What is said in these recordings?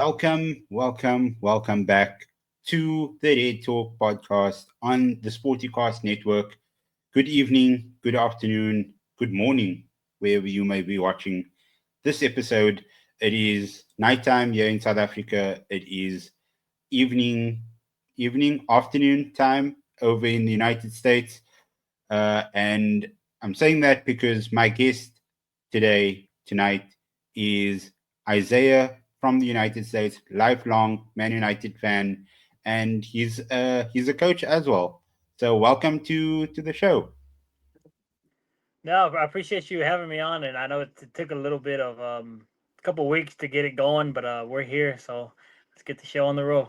Welcome back to the Red Talk podcast on the Sportycast network. Good evening, good afternoon, good morning, wherever you may be watching this episode. It is nighttime here in South Africa. It is evening, afternoon time over in the United States. And I'm saying that because my guest tonight, is Isaiah from the United States, lifelong Man United fan, and he's a coach as well. So welcome to the show. No, I appreciate you having me on, and I know it took a little bit of a couple weeks to get it going, but we're here, so let's get the show on the roll.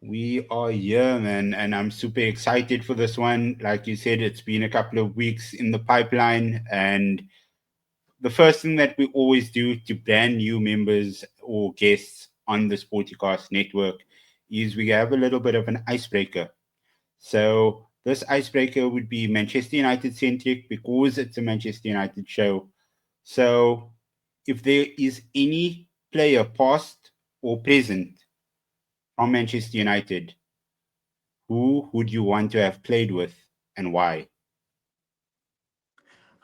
We are here, man, and I'm super excited for this one. Like you said, it's been a couple of weeks in the pipeline, and the first thing that we always do to brand new members or guests on the Sportycast network is we have a little bit of an icebreaker. So this icebreaker would be Manchester United centric because it's a Manchester United show. So if there is any player past or present from Manchester United, who would you want to have played with and why?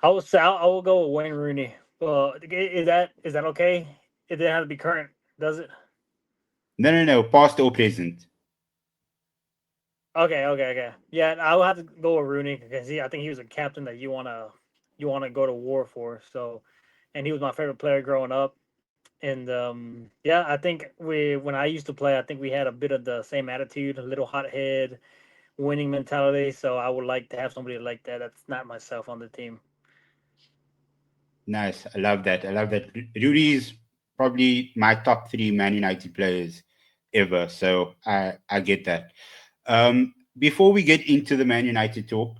I will go with Wayne Rooney. Is that okay? It didn't have to be current, does it? No, past or present. Okay. Yeah, I will have to go with Rooney because I think he was a captain that you wanna go to war for. So, and he was my favorite player growing up. And yeah, I think when I used to play, I think we had a bit of the same attitude, a little hot head, winning mentality. So I would like to have somebody like that. That's not myself on the team. Nice. I love that. I love that. Rudy is probably my top three Man United players ever. So I get that. Before we get into the Man United talk,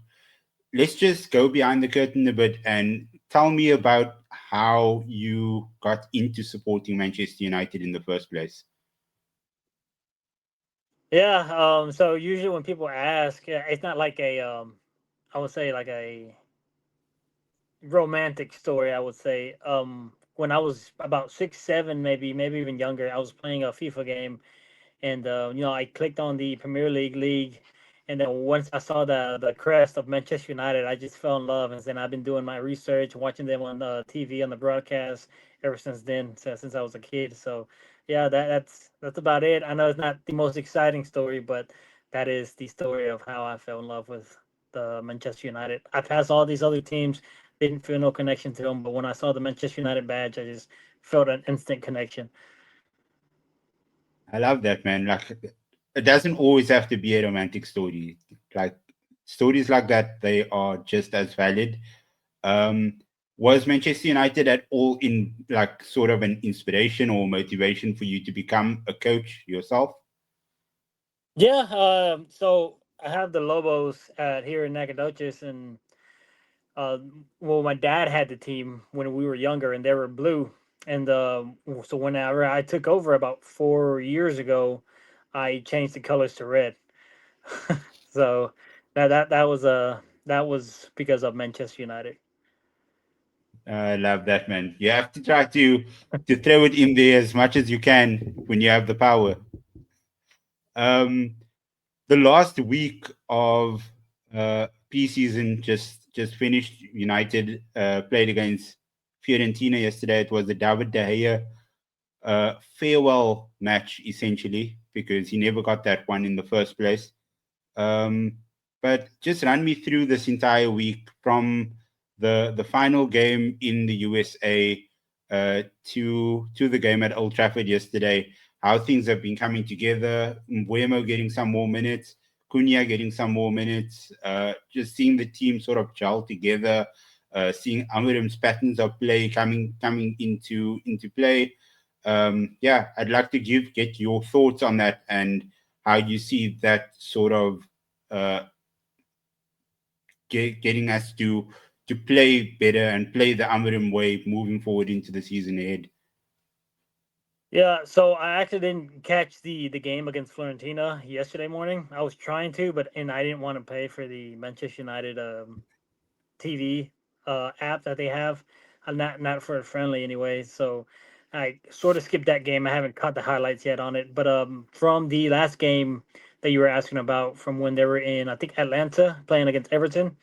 let's just go behind the curtain a bit and tell me about how you got into supporting Manchester United in the first place. Yeah. So usually when people ask, yeah, it's not like I would say like a romantic story. I would say, when I was about 6, 7, maybe even younger, I was playing a FIFA game, and I clicked on the Premier League, and then once I saw the crest of Manchester United, I just fell in love, and then I've been doing my research, watching them on the TV on the broadcast ever since then, since I was a kid. So yeah, that's about it. I know it's not the most exciting story, but that is the story of how I fell in love with the Manchester United. I passed all these other teams, didn't feel no connection to them, but when I saw the Manchester United badge, I just felt an instant connection. I love that, man. Like, it doesn't always have to be a romantic story. Like, stories like that, they are just as valid. Um, was Manchester United at all in like sort of an inspiration or motivation for you to become a coach yourself? Yeah, so I have the Lobos at here in Nacogdoches, and uh, well, my dad had the team when we were younger, and they were blue. And so whenever I took over about 4 years ago, I changed the colors to red. So that was because of Manchester United. I love that, man. You have to try to throw it in there as much as you can when you have the power. Um, the last week of pre-season just finished. United played against Fiorentina yesterday. It was the David De Gea farewell match, essentially, because he never got that one in the first place. Um, but just run me through this entire week from the final game in the USA to the game at Old Trafford yesterday. How things have been coming together. Mbuemo getting some more minutes, Cunha getting some more minutes. Just seeing the team sort of gel together. Seeing Amorim's patterns of play coming into play. Yeah, I'd like to get your thoughts on that and how you see that sort of uh, getting us to play better and play the Amorim way moving forward into the season ahead. Yeah, so I actually didn't catch the game against Florentina yesterday morning. I was trying to, but I didn't want to pay for the Manchester United TV app that they have. Not for friendly anyway. So I sort of skipped that game. I haven't caught the highlights yet on it. But from the last game that you were asking about, from when they were in, I think Atlanta playing against Everton,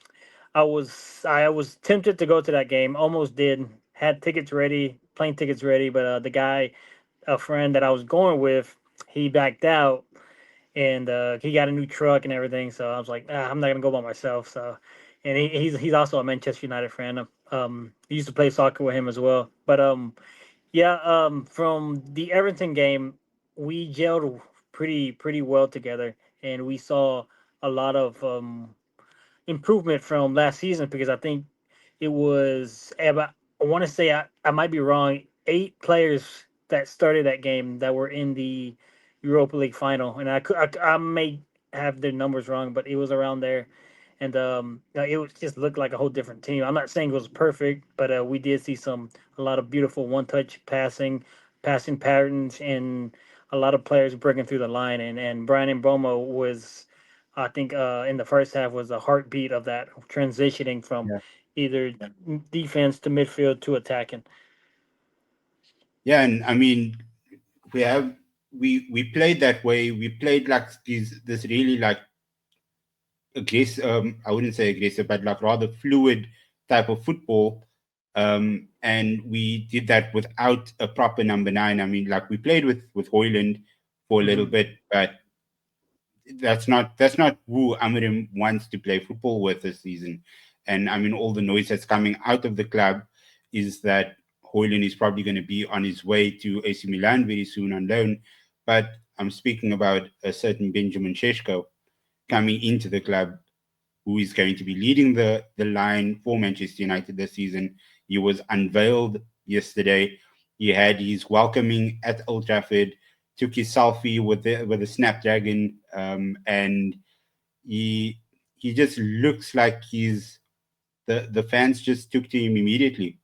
I was tempted to go to that game. Almost did. Had tickets ready, plane tickets ready, but the guy, a friend that I was going with, he backed out, and he got a new truck and everything. So I was like, I'm not gonna go by myself. So, and he's also a Manchester United fan. He used to play soccer with him as well. But yeah, from the Everton game, we gelled pretty well together, and we saw a lot of improvement from last season because I think it was about, I want to say, I might be wrong, 8 players that started that game that were in the Europa League final, and I may have the numbers wrong, but it was around there, and it was just looked like a whole different team. I'm not saying it was perfect, but we did see a lot of beautiful one touch passing patterns, and a lot of players breaking through the line, and Brian Mbomo was, I think, in the first half was the heartbeat of that transitioning from either defense to midfield to attacking. Yeah, and I mean, we have we played that way. We played like this really like aggressive. I wouldn't say aggressive, but like rather fluid type of football. And we did that without a proper number nine. I mean, like we played with Hojlund for a little Hmm. bit, but that's not who Amorim wants to play football with this season. And I mean, all the noise that's coming out of the club is that Hojlund is probably going to be on his way to AC Milan very soon on loan. But I'm speaking about a certain Benjamin Šeško coming into the club, who is going to be leading the line for Manchester United this season. He was unveiled yesterday. He had his welcoming at Old Trafford, took his selfie with the Snapdragon, and he he just looks like the fans just took to him immediately.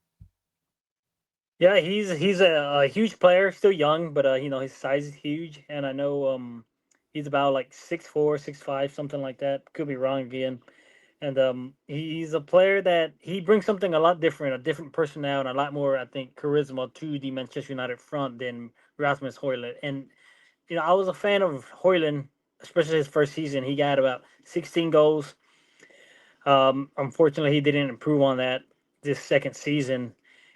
Yeah, he's a huge player, still young, but his size is huge, and I know he's about like 6'4", 6'5", something like that. Could be wrong again. And he's a player that he brings something a lot different, a different personality, and a lot more, I think, charisma to the Manchester United front than Rasmus Hojlund. And I was a fan of Hojlund, especially his first season. He got about 16 goals. Unfortunately, he didn't improve on that this second season.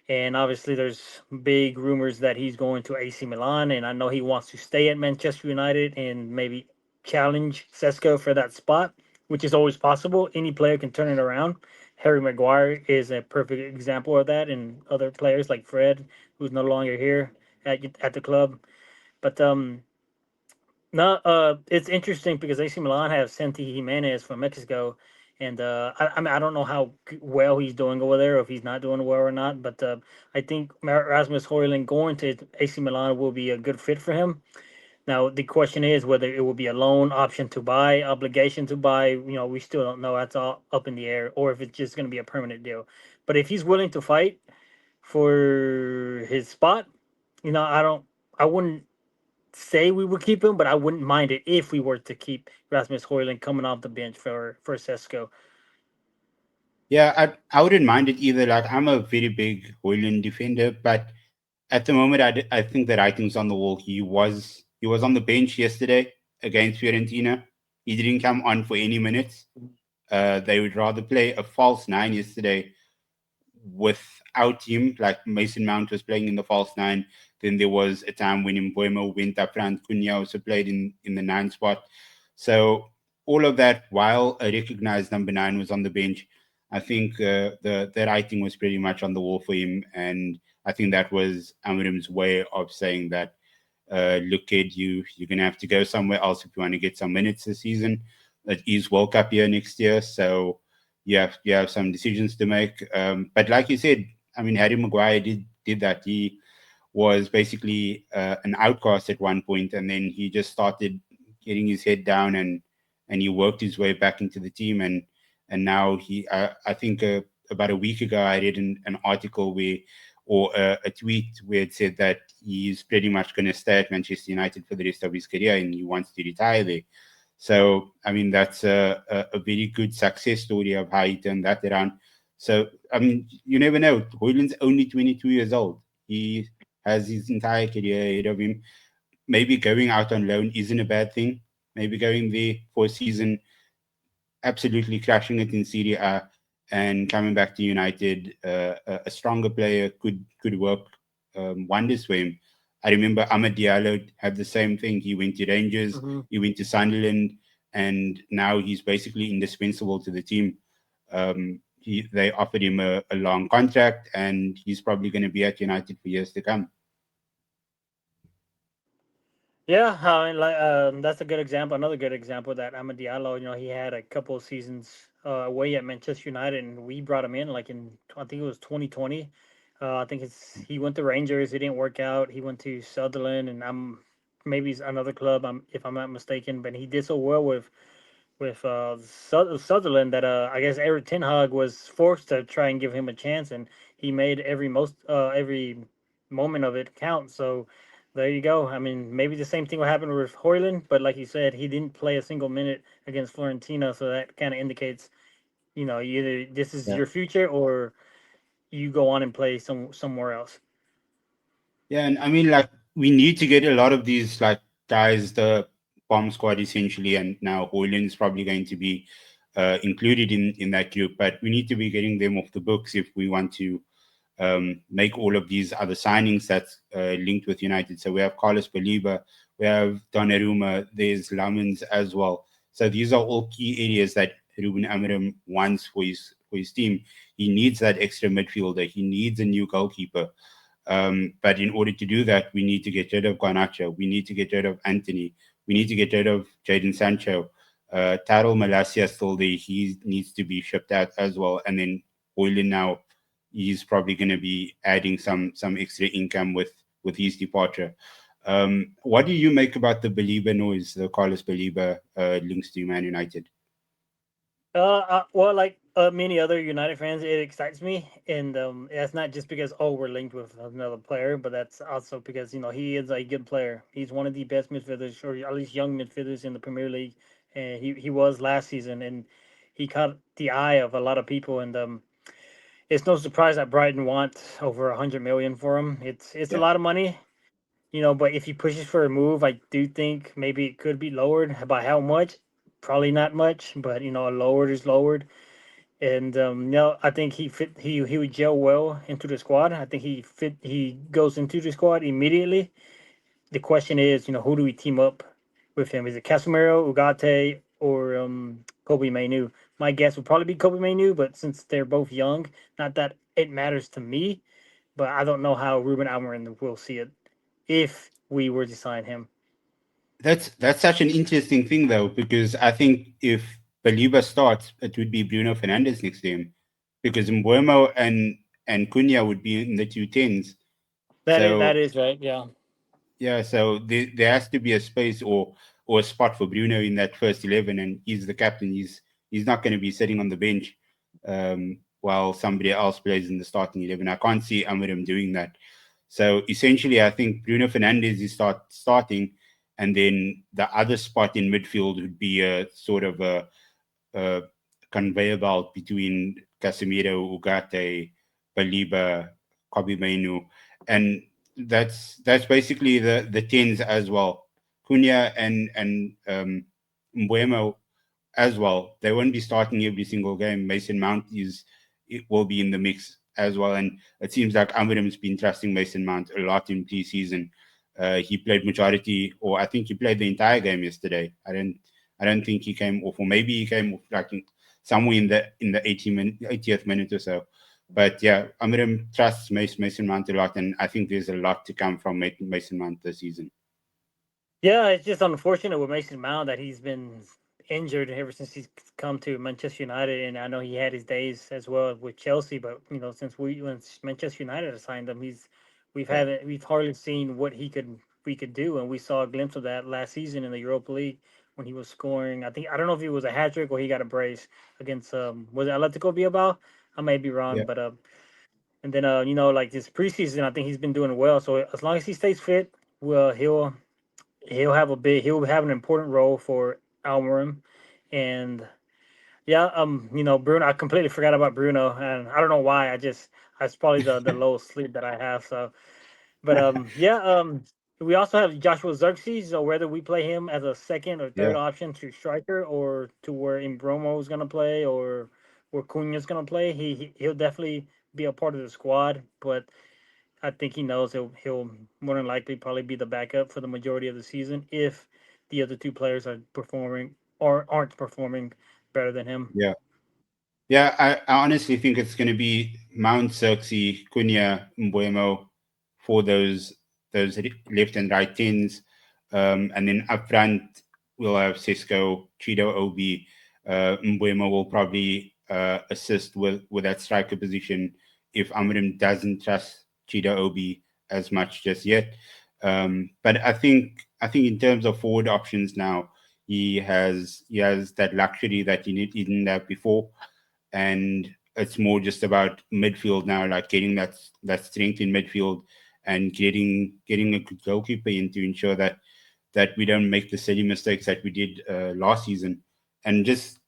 And obviously, there's big rumors that he's going to AC Milan. And I know he wants to stay at Manchester United and maybe challenge Sesko for that spot, which is always possible. Any player can turn it around. Harry Maguire is a perfect example of that, and other players like Fred, who's no longer here at the club. But no, it's interesting because AC Milan have Santi Jimenez from Mexico, and I mean I don't know how well he's doing over there, or if he's not doing well or not. But I think Rasmus Hojlund going to AC Milan will be a good fit for him. Now the question is whether it will be a loan option to buy, obligation to buy. We still don't know. That's all up in the air, or if it's just going to be a permanent deal. But if he's willing to fight for his spot, I don't. I wouldn't say we would keep him, but I wouldn't mind it if we were to keep Rasmus Hojlund coming off the bench for Sesko. Yeah, I wouldn't mind it either. Like I'm a very big Hoyland defender, but at the moment, I think the writing's on the wall. He was on the bench yesterday against Fiorentina. He didn't come on for any minutes. They would rather play a false nine yesterday without him, like Mason Mount was playing in the false nine. Then there was a time when Mbuemo went up front. Cunha also played in the nine spot. So all of that, while a recognized number nine was on the bench, I think the writing was pretty much on the wall for him, and I think that was Amorim's way of saying that, look, kid, you're gonna have to go somewhere else if you want to get some minutes this season. It is World Cup year next year, so you have some decisions to make. But like you said, I mean, Harry Maguire did that. He was basically an outcast at one point, and then he just started getting his head down and he worked his way back into the team. And now I think about a week ago, I read an article or a tweet where it said that he's pretty much going to stay at Manchester United for the rest of his career and he wants to retire there. So, I mean, that's a very good success story of how he turned that around. So, I mean, you never know. Hoyland's only 22 years old. has his entire career ahead of him. Maybe going out on loan isn't a bad thing. Maybe going there for a season, absolutely crushing it in Serie A, and coming back to United, a stronger player could work wonders for him. I remember Amad Diallo had the same thing. He went to Rangers, Mm-hmm. he went to Sunderland, and now he's basically indispensable to the team. They offered him a long contract, and he's probably going to be at United for years to come. Yeah, I mean, like that's a good example. Another good example that Amad Diallo, he had a couple of seasons away at Manchester United, and we brought him in like in I think it was 2020. I think he went to Rangers. It didn't work out. He went to Sutherland, and maybe it's another club. If I'm not mistaken, but he did so well with Sutherland that I guess Eric Ten Hag was forced to try and give him a chance, and he made every moment of it count. So there you go. I mean, maybe the same thing will happen with Hojlund, but like you said, he didn't play a single minute against Florentina, so that kind of indicates either this is Yeah. your future or you go on and play somewhere else. Yeah, and I mean, like, we need to get a lot of these like guys, the bomb squad essentially, and now Hoyland is probably going to be included in that group. But we need to be getting them off the books if we want to make all of these other signings that's linked with United. So we have Carlos Baleba, we have Donnarumma, there's Lammens as well. So these are all key areas that Ruben Amorim wants for his team. He needs that extra midfielder. He needs a new goalkeeper. But in order to do that, we need to get rid of Garnacho. We need to get rid of Anthony. We need to get rid of Jadon Sancho. Taro Malacia still there. He needs to be shipped out as well. And then Hoyland now, he's probably going to be adding some extra income with his departure. What do you make about the Baleba noise, the Carlos Baleba links to Man United? Well, like many other United fans, it excites me, and that's not just because we're linked with another player, but that's also because he is a good player. He's one of the best midfielders, or at least young midfielders in the Premier League, and he was last season, and he caught the eye of a lot of people, and it's no surprise that Brighton want over 100 million for him. It's a Yeah. lot of money, but if he pushes for a move, I do think maybe it could be lowered. By how much? Probably not much, but lowered is lowered. And I think he would gel well into the squad. I think he goes into the squad immediately. The question is, who do we team up with him? Is it Casemiro, Ugarte, or Kobe Mainu? My guess would probably be Kobe Mainu, but since they're both young, not that it matters to me. But I don't know how Ruben Amorim will see it if we were to sign him. That's such an interesting thing though, because I think if Baleba starts, it would be Bruno Fernandes next to him, because Mbuemo and Cunha would be in the 210s. That So is right. Yeah. yeah, so there has to be a space or a spot for Bruno in that first 11, and he's the captain. He's not going to be sitting on the bench while somebody else plays in the starting 11. I can't see Amorim doing that. So essentially, I think Bruno Fernandes is starting, and then the other spot in midfield would be a sort of a conveyor belt between Casemiro, Ugarte, Baleba, Kobe Mainu, and that's basically the tens as well. Cunha and Mbuemo as well. They won't be starting every single game. Mason Mount it will be in the mix as well, and it seems like Amorim's been trusting Mason Mount a lot in pre-season. He played majority, or I think he played the entire game yesterday. I don't think he came off, or maybe he came off like somewhere in the 80th minute or so. But yeah, Amorim trusts Mason Mount a lot, and I think there's a lot to come from Mason Mount this season. Yeah, it's just unfortunate with Mason Mount that he's been injured ever since he's come to Manchester United, and I know he had his days as well with Chelsea. But since when Manchester United assigned him, Yeah, we've hardly seen what we could do, and we saw a glimpse of that last season in the Europa League when he was scoring. I don't know if it was a hat trick or he got a brace against was it Atletico Bilbao? I may be wrong, yeah. but and then like this preseason, I think he's been doing well. So as long as he stays fit, well he'll have an important role for Almiron. And yeah, Bruno, I completely forgot about Bruno, and I don't know why. It's probably the lowest sleep that I have. So But we also have Joshua Xerxes. So whether we play him as a second or third Yeah, option to striker, or to where Imbromo is gonna play, or where Cunha's gonna play, he'll definitely be a part of the squad. But I think he knows he'll more than likely probably be the backup for the majority of the season if the other two players are performing or aren't performing better than him. yeah. Yeah, I honestly think it's going to be Mount Xerxes, Cunha, Mbuemo for those left and right tens. And then up front, we'll have Sesko, Chido, Obi. Mbuemo will probably assist with that striker position if Amorim doesn't trust Chido, Obi as much just yet. But I think in terms of forward options now, he has that luxury that he didn't have before, and it's more just about midfield now, like getting that strength in midfield and getting a good goalkeeper in to ensure that we don't make the silly mistakes that we did last season. And just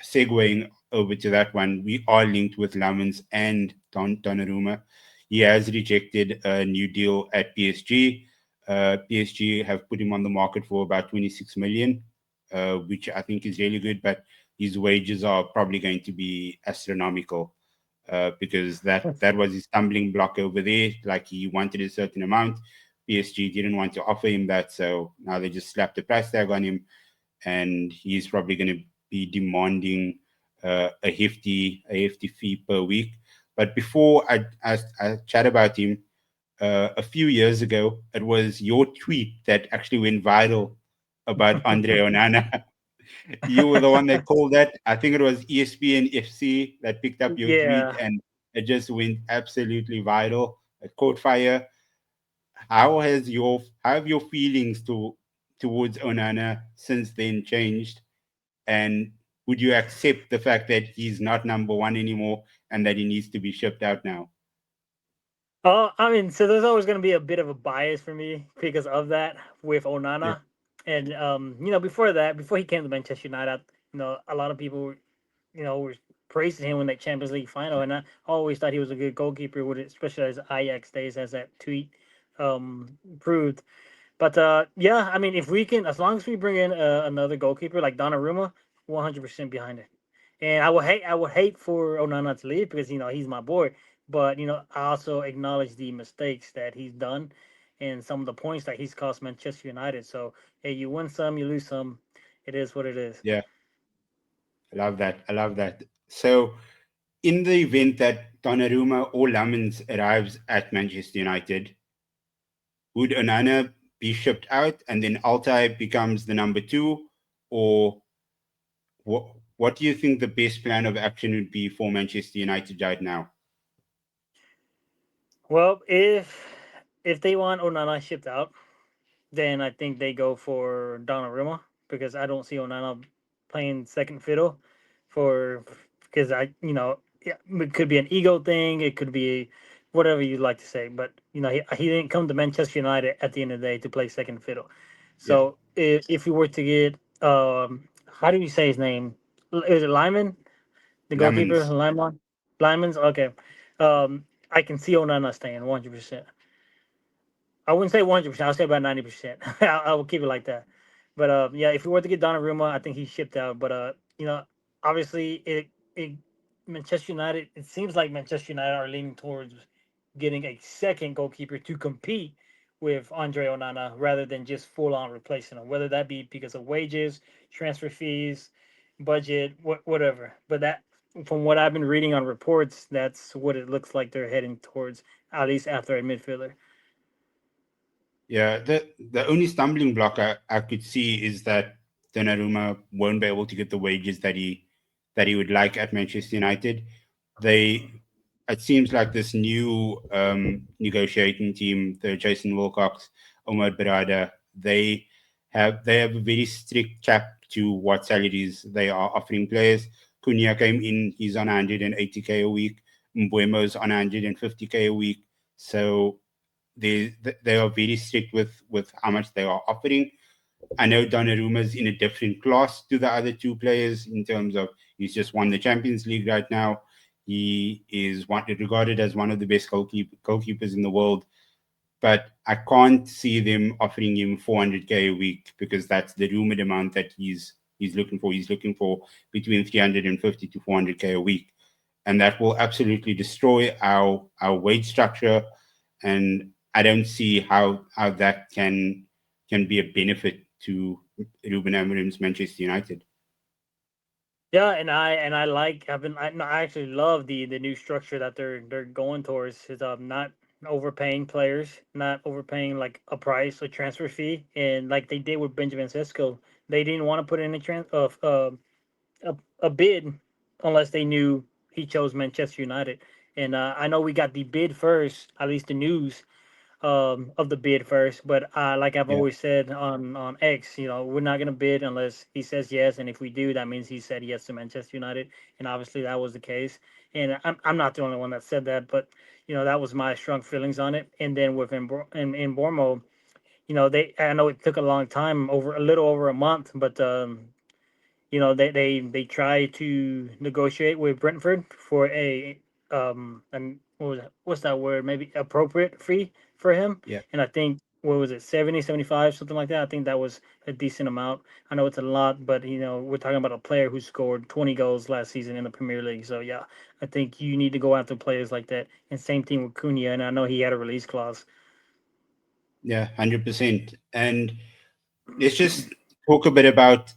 segueing over to that one, we are linked with Lammens and Donnarumma. He has rejected a new deal at PSG. PSG have put him on the market for about 26 million, which I think is really good, but his wages are probably going to be astronomical, because that was his stumbling block over there. Like, he wanted a certain amount. PSG didn't want to offer him that, so now they just slapped a price tag on him, and he's probably going to be demanding a hefty fee per week. But before I chat about him, a few years ago, it was your tweet that actually went viral about Andre Onana. You were the one that called that. I think it was ESPN FC that picked up your tweet, Yeah. and it just went absolutely viral. It caught fire. How have your feelings towards Onana since then changed? And would you accept the fact that he's not number one anymore and that he needs to be shipped out now? Oh, I mean, so there's always going to be a bit of a bias for me because of that with Yeah, Onana, and before that, before he came to Manchester United, a lot of people, were praising him in that Champions League final, and I always thought he was a good goalkeeper, with it, especially as Ajax days, as that tweet proved. But yeah, I mean, if we can, as long as we bring in another goalkeeper like Donnarumma, 100% behind it. And I would hate for Onana to leave because he's my boy. But I also acknowledge the mistakes that he's done and some of the points that he's cost Manchester United. So hey, you win some, you lose some. It is what it is. yeah, I love that. I love that. So, in the event that Donnarumma or Lammens arrives at Manchester United, would Onana be shipped out and then Altai becomes the number two, or what do you think the best plan of action would be for Manchester United right now? Well, if they want Onana shipped out, then I think they go for Donnarumma because I don't see Onana playing second fiddle for because yeah, it could be an ego thing, it could be whatever you'd like to say, but he didn't come to Manchester United at the end of the day to play second fiddle. Yeah, So if we were to get how do you say his name? Is it Lyman, the goalkeeper? Lammens. Lyman, Lyman's okay. I can see Onana staying 100%. I wouldn't say 100%. I'll say about 90%. I will keep it like that. But yeah, if we were to get Donnarumma, I think he's shipped out. But obviously, it Manchester United. It seems like Manchester United are leaning towards getting a second goalkeeper to compete with Andre Onana rather than just full on replacing him. Whether that be because of wages, transfer fees, budget, whatever. But that, from what I've been reading on reports, that's what it looks like they're heading towards. At least after a midfielder. Yeah, the only stumbling block I could see is that Donnarumma won't be able to get the wages that he would like at Manchester United. They It seems like this new negotiating team, the Jason Wilcox, Omar Barada, they have a very strict cap to what salaries they are offering players. Cunha came in, he's on 180k a week. Mbuemo's on 150k a week. So they are very strict with how much they are offering. I know Donnarumma's in a different class to the other two players in terms of he's just won the Champions League right now. He is regarded as one of the best goalkeepers in the world. but I can't see them offering him 400k a week, because that's the rumored amount that he's looking for. He's looking for between 350 to 400k a week, and that will absolutely destroy our wage structure. And I don't see how that can be a benefit to Ruben Amorim's Manchester United. Yeah, and I like I actually love the new structure that they're going towards. Is not overpaying players, not overpaying like a price, a transfer fee, and like they did with Benjamin Sesko, they didn't want to put in a a bid unless they knew he chose Manchester United. And I know we got the bid first, at least the news of the bid first. But like I've Yeah, always said on X, we're not gonna bid unless he says yes, and if we do, that means he said yes to Manchester United, and obviously that was the case. And I'm not the only one that said that, but that was my strong feelings on it. And then with in Bormo, I know it took a long time, over a little over a month, but they try to negotiate with Brentford for a and what's that word, maybe appropriate fee for him. yeah, And I think, what was it, 70, 75, something like that. I think that was a decent amount. I know it's a lot, but we're talking about a player who scored 20 goals last season in the Premier League. So yeah, I think you need to go after players like that. And same thing with Cunha, and I know he had a release clause. yeah, 100%. And let's just talk a bit about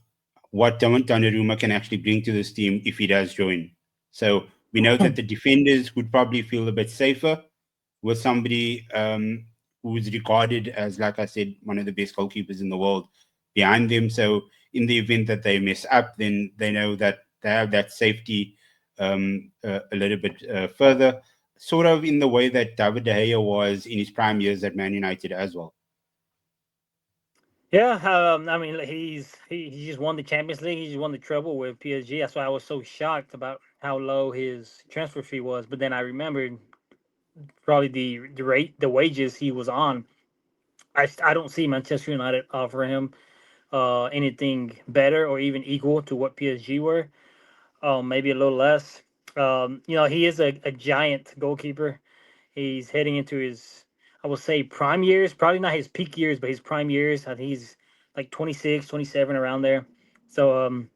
what Donnarumma can actually bring to this team if he does join. So we know that the defenders would probably feel a bit safer with somebody who's regarded as, like I said, one of the best goalkeepers in the world behind them. So in the event that they mess up, then they know that they have that safety a little bit further, sort of in the way that David De Gea was in his prime years at Man United as well. Yeah, I mean, like, he just won the Champions League. He just won the treble with PSG. That's why I was so shocked about how low his transfer fee was. But then I remembered probably the rate, the wages he was on. I don't see Manchester United offer him anything better or even equal to what PSG were. Maybe a little less. He is a giant goalkeeper. He's heading into his, I will say, prime years. Probably not his peak years, but his prime years. I think he's like 26, 27, around there. So,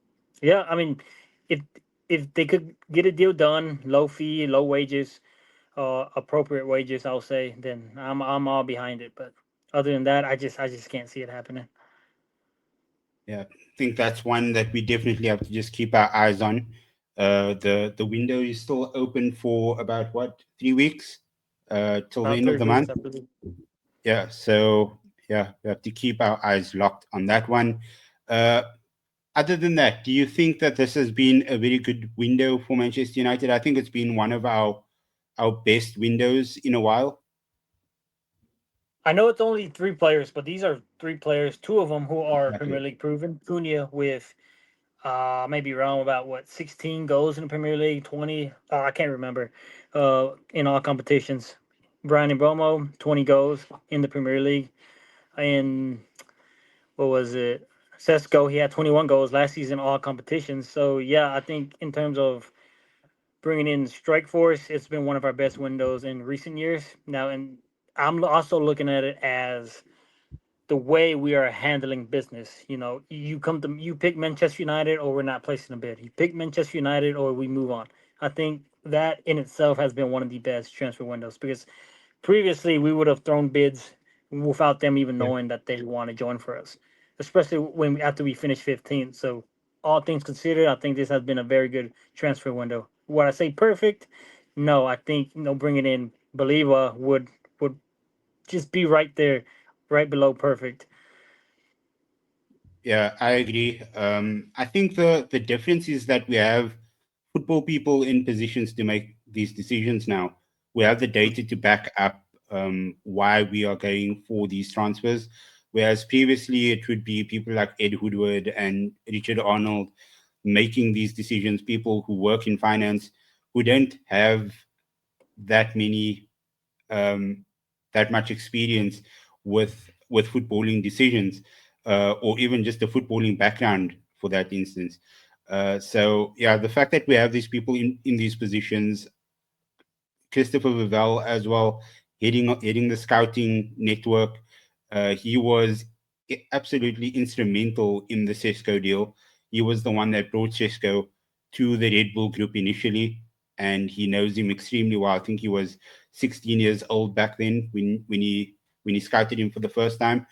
yeah, I mean, if if they could get a deal done, low fee, low wages, appropriate wages, I'll say, then I'm all behind it. But other than that, I just can't see it happening. Yeah, I think that's one that we definitely have to just keep our eyes on. The window is still open for about what, 3 weeks, till the About end of three the weeks, month. I believe. Yeah, so yeah, we have to keep our eyes locked on that one. Uh, Other than that, do you think that this has been a very good window for Manchester United? I think it's been one of our best windows in a while. I know it's only three players, but these are three players. Two of them who are Premier Exactly. League proven. Cunha with maybe around about what, 16 goals in the Premier League, 20. I can't remember. In all competitions. Brian Bromo, 20 goals in the Premier League, and what was it? Sesko, he had 21 goals last season, all competitions. So yeah, I think in terms of bringing in strike force, it's been one of our best windows in recent years. Now, and I'm also looking at it as the way we are handling business. You pick Manchester United, or we're not placing a bid. You pick Manchester United, or we move on. I think that in itself has been one of the best transfer windows, because previously we would have thrown bids without them even Yeah. knowing that they want to join for us, especially after we finish 15th. So all things considered, I think this has been a very good transfer window. Would I say perfect? No, I think bringing in Baleba would just be right there, right below perfect. Yeah, I agree. I think the difference is that we have football people in positions to make these decisions now. We have the data to back up why we are going for these transfers, whereas previously it would be people like Ed Woodward and Richard Arnold making these decisions, people who work in finance, who don't have that many um, that much experience with footballing decisions, or even just a footballing background for that instance. So yeah, the fact that we have these people in these positions, Christopher Vivell as well, heading the scouting network. He was absolutely instrumental in the Sesko deal. He was the one that brought Šeško to the Red Bull Group initially, and he knows him extremely well. I think he was 16 years old back then when he scouted him for the first time.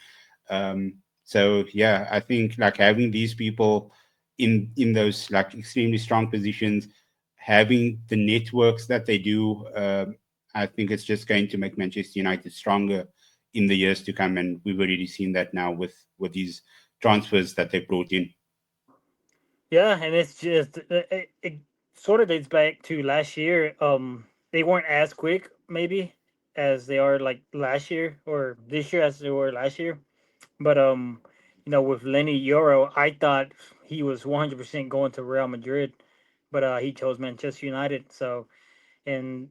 So yeah, I think like having these people in those like extremely strong positions, having the networks that they do, I think it's just going to make Manchester United stronger in the years to come, and we've already seen that now with these transfers that they brought in. Yeah, and it's just it sort of dates back to last year. They weren't as quick maybe as they are like last year or this year as they were last year. But with Lenny Euro, I thought he was 100% going to Real Madrid, but he chose Manchester United. So, and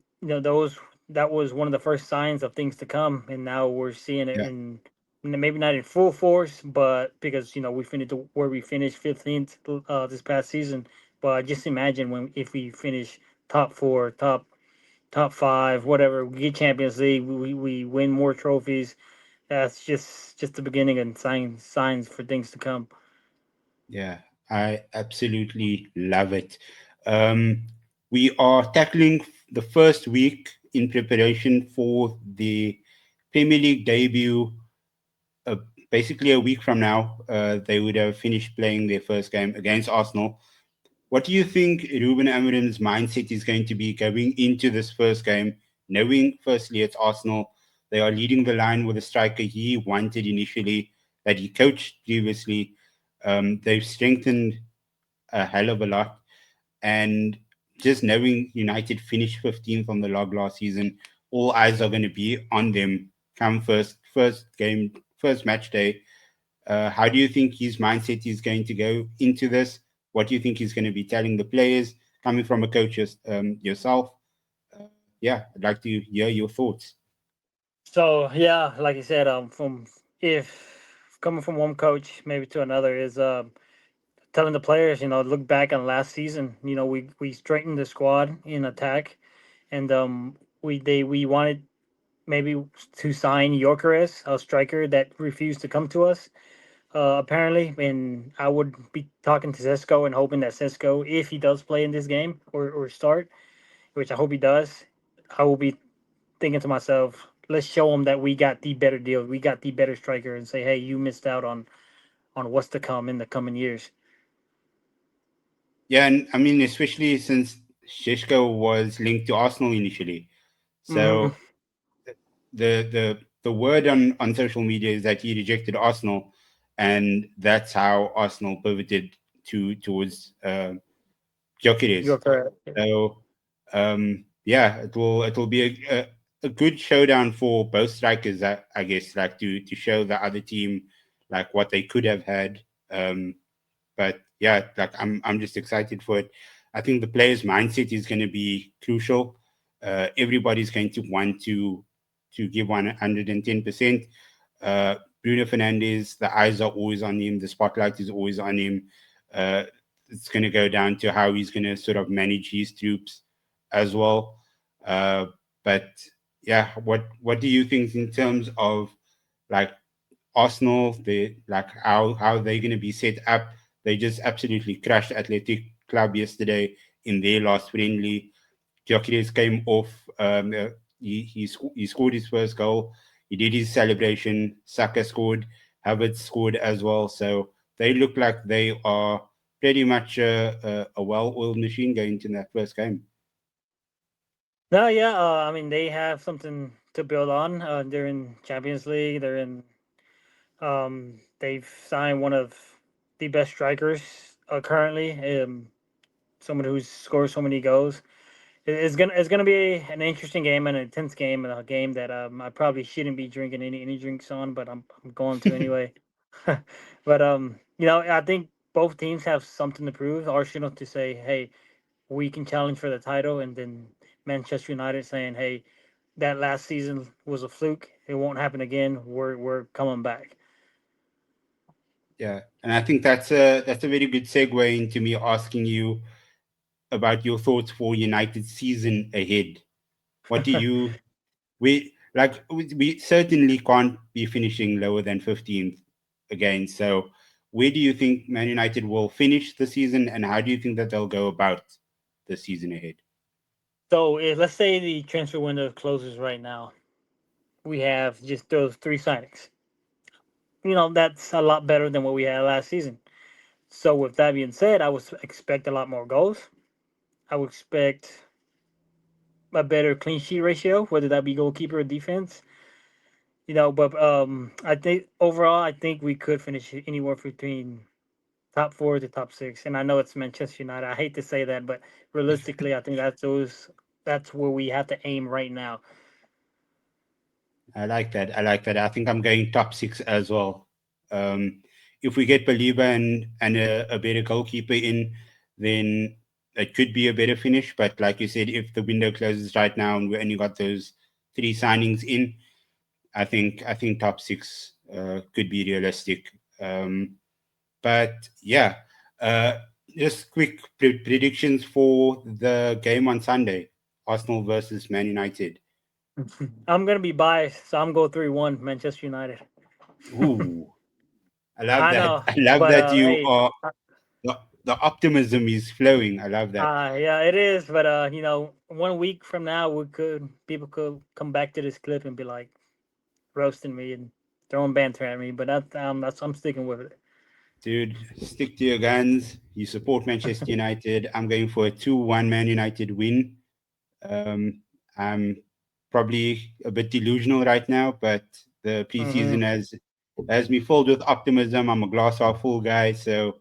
that was one of the first signs of things to come, and now we're seeing it Yeah, in maybe not in full force, but because we finished where we finished 15th this past season. But just imagine when if we finish top four, top five, whatever, we get Champions League, we win more trophies. That's just the beginning and signs for things to come. yeah, I absolutely love it. Um, we are tackling the first week in preparation for the Premier League debut. uh, Basically a week from now, they would have finished playing their first game against Arsenal. What do you think Ruben Amorim's mindset is going to be going into this first game, knowing firstly it's Arsenal, they are leading the line with a striker he wanted initially, that he coached previously. They've strengthened a hell of a lot, and just knowing United finished 15th on the log last season, all eyes are going to be on them come first match day. How do you think his mindset is going to go into this? What do you think he's going to be telling the players? Coming from a coach yourself, uh, yeah, I'd like to hear your thoughts. So yeah, like you said, from if coming from one coach maybe to another is telling the players, look back on last season. We straightened the squad in attack, and we wanted maybe to sign Yorkeres, a striker that refused to come to us. Apparently, and I would be talking to Sesko and hoping that Sesko, if he does play in this game or start, which I hope he does, I will be thinking to myself, let's show him that we got the better deal, we got the better striker, and say, hey, you missed out on what's to come in the coming years. Yeah, and I mean, especially since Šeško was linked to Arsenal initially, Mm-hmm. so the word on social media is that he rejected Arsenal, and that's how Arsenal pivoted towards Gyökeres. You're correct. So yeah, it will be a good showdown for both strikers. I guess like to show the other team like what they could have had. Um, but yeah, like I'm just excited for it. I think the players' mindset is going to be crucial. Everybody's going to want to give 110%. Bruno Fernandes, the eyes are always on him. The spotlight is always on him. Uh, it's going to go down to how he's going to sort of manage his troops as well. Uh, but yeah, what do you think in terms of like Arsenal? They like how they're going to be set up. They just absolutely crashed Athletic Club yesterday in their last friendly. Gyökeres came off. He scored his first goal. He did his celebration. Saka scored. Havertz scored as well. So they look like they are pretty much a well-oiled machine going into that first game. No, yeah, I mean they have something to build on. They're in Champions League. They've signed one of the best strikers currently. Someone who's scored so many goals. It's gonna be an interesting game and an intense game and a game that I probably shouldn't be drinking any drinks on, but I'm going to anyway. But I think both teams have something to prove. Arsenal to say, hey, we can challenge for the title, and then Manchester United saying, hey, that last season was a fluke. It won't happen again. We're coming back. Yeah, and I think that's a very good segue into me asking you about your thoughts for United season ahead. What do you we like we certainly can't be finishing lower than 15th again. So where do you think Man United will finish the season, and how do you think that they'll go about the season ahead? So let's say the transfer window closes right now. We have just those three signings. That's a lot better than what we had last season. So with that being said, I would expect a lot more goals. I would expect a better clean sheet ratio, whether that be goalkeeper or defense. But I think overall, I think we could finish anywhere between top four to top six. And I know it's Manchester United. I hate to say that, but realistically, I think that's where we have to aim right now. I like that. I like that. I think I'm going top six as well. If we get Baleba and a better goalkeeper in, then it could be a better finish. But like you said, if the window closes right now and we only got those three signings in, I think top six could be realistic. But yeah, uh, just quick predictions for the game on Sunday: Arsenal versus Man United. I'm gonna be biased, so I'm going 3-1 Manchester United. Ooh, I love I that. know, I love but that you hey, are the optimism is flowing. I love that. yeah, it is. But 1 week from now, people could come back to this clip and be like roasting me and throwing banter at me. But that's I'm sticking with it. Dude, stick to your guns. You support Manchester United. I'm going for a 2-1 Man United win. Um, I'm probably a bit delusional right now, but the Hmm. preseason has me filled with optimism. I'm a glass half full guy, so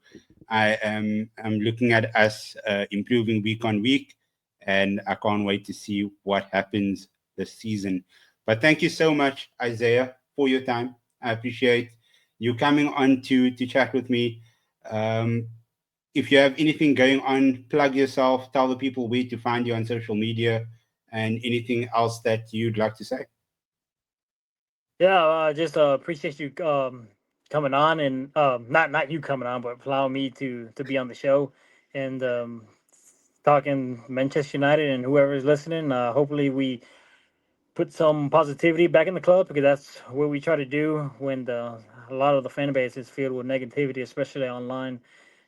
I'm looking at us improving week on week, and I can't wait to see what happens this season. But thank you so much, Isaiah, for your time. I appreciate you coming on to chat with me. Um, if you have anything going on, plug yourself, tell the people where to find you on social media, and anything else that you'd like to say. Yeah, just appreciate you coming on, and not you coming on, but allowing me to be on the show and talking Manchester United and whoever is listening. Hopefully, we put some positivity back in the club, because that's what we try to do when a lot of the fan base is filled with negativity, especially online.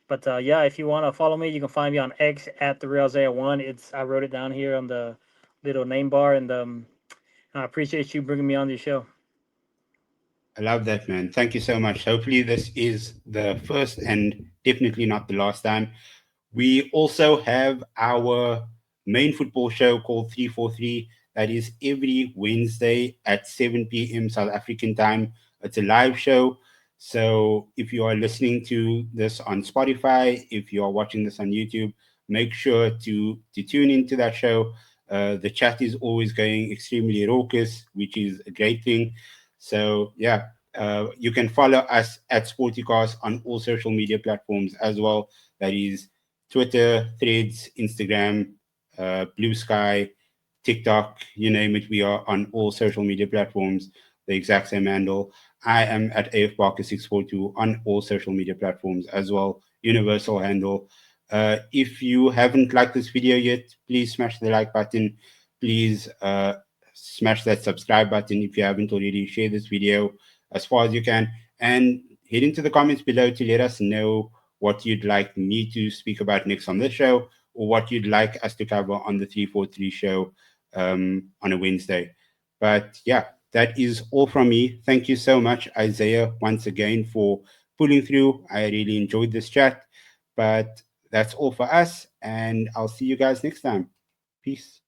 But yeah, if you want to follow me, you can find me on X at the Real Isaiah One. I wrote it down here on the little name bar, and I appreciate you bringing me on the show. I love that, man. Thank you so much. Hopefully, this is the first and definitely not the last time. We also have our main football show called 343. That is every Wednesday at 7 p.m. South African time. It's a live show. So if you are listening to this on Spotify, if you are watching this on YouTube, make sure to tune into that show. The chat is always going extremely raucous, which is a great thing. So yeah, you can follow us at Sportycast on all social media platforms as well. That is Twitter, Threads, Instagram, Blue Sky, TikTok, you name it. We are on all social media platforms, the exact same handle. I am at AFBarker642 on all social media platforms as well, universal handle. If you haven't liked this video yet, please smash the like button. Please smash that subscribe button if you haven't already. Share this video as far as you can. And head into the comments below to let us know what you'd like me to speak about next on this show, or what you'd like us to cover on the 343 show on a Wednesday. But yeah, that is all from me. Thank you so much, Isaiah, once again for pulling through. I really enjoyed this chat. But that's all for us, and I'll see you guys next time. Peace.